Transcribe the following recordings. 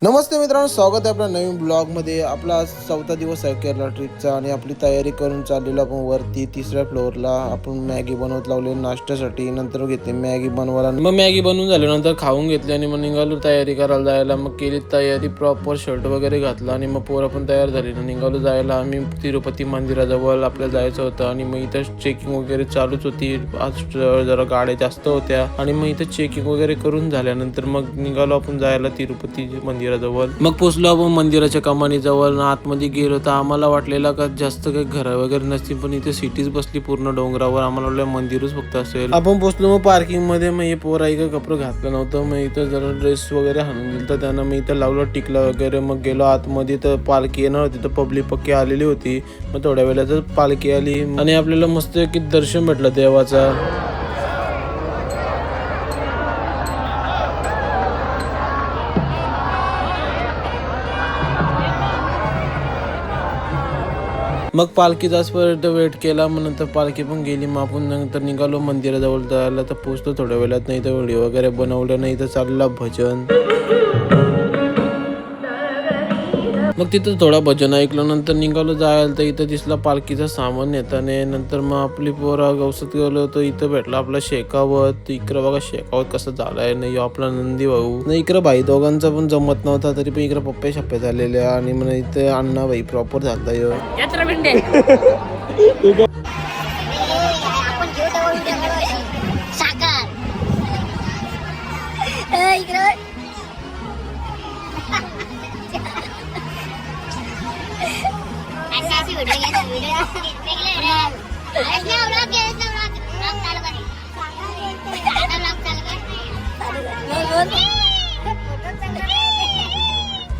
नमस्ते मित्रांनो, स्वागत आहे आपल्या नवीन ब्लॉगमध्ये. आपला आज 4था दिवस आहे केरला ट्रिपचा आणि आपली तयारी करून चाललेलो आपण वरती 3ऱ्या फ्लोअरला. आपण मॅगी बनवत लावले नाश्त्यासाठी. नंतर घेतली मॅगी बनवायला. मग मॅगी बनवून झाल्यानंतर खाऊन घेतली आणि मग निघालो तयारी करायला जायला. मग केली तयारी, प्रॉपर शर्ट वगैरे घातला आणि मग पोरं पण तयार झाली. निघालो जायला. आम्ही तिरुपती मंदिराजवळ आपल्याला जायचं होतं आणि मग इथं चेकिंग वगैरे चालूच होती. आज जरा गाड्या जास्त होत्या आणि मग इथं चेकिंग वगैरे करून झाल्यानंतर मग निघालो आपण जायला तिरुपती मंदिराजवळ. मग पोचलो आपण मंदिराच्या कमानीजवळ. आतमध्ये गेलो तर आम्हाला वाटलेला का जास्त काही घरं वगैरे नसतील, पण इथे सिटीज बसली पूर्ण डोंगरावर. आम्हाला वाटलं मंदिरच फक्त असेल. आपण पोचलो मग पार्किंग मध्ये. मग हे पोरा काही कपडे घातलं नव्हतं. मग इथं जरा ड्रेस वगैरे हाणून दिलं तर त्यांना. मग इथं लावलं टिकलं वगैरे. मग गेलो आतमध्ये तर पालखी येणार होती, तर पब्लिक पक्की आलेली होती. मग थोड्या वेळातच पालखी आली आणि आपल्याला मस्त की दर्शन भेटलं देवाचा. मग पालखी जासपर्यंत वेट केला. मग नंतर पालखी पण गेली. मग आपण नंतर निघालो मंदिराजवळ जायला. तर पोचतो थोड्या वेळात. नाही तर व्हिडिओ वगैरे बनवलं. नाही तर चालला भजन. मग तिथं थोडा भजन ऐकलं. नंतर निघालो जायला. तर इथं दिसला पालखीचा सामान येताना. नंतर मग आपली पोरा गवसत गेलो तर इथं भेटला आपला शेकावत. इकडं बघा शेकावत कसं झालाय. नाही आपला नंदी भाऊ. नाही इकडं भाई दोघांचा पण जमत नव्हता, तरी पण इकडे पप्पे शप्पे झालेले. आणि मग इथे अण्णा भाई प्रॉपर झाला यो.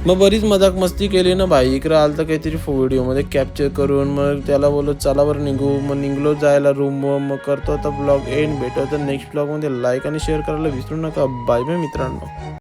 मग बरीच मजाक मस्ती केली ना भाई. इकडे आलं तर काहीतरी व्हिडिओ मध्ये कॅप्चर करून. मग त्याला बोललो चला बरं निघू. मग निघलो जायला रूम. मग करतो आता ब्लॉग एंड. भेटतो तर नेक्स्ट ब्लॉग मध्ये. लाईक आणि शेअर करायला विसरू नका. बाय बाय मित्रांनो.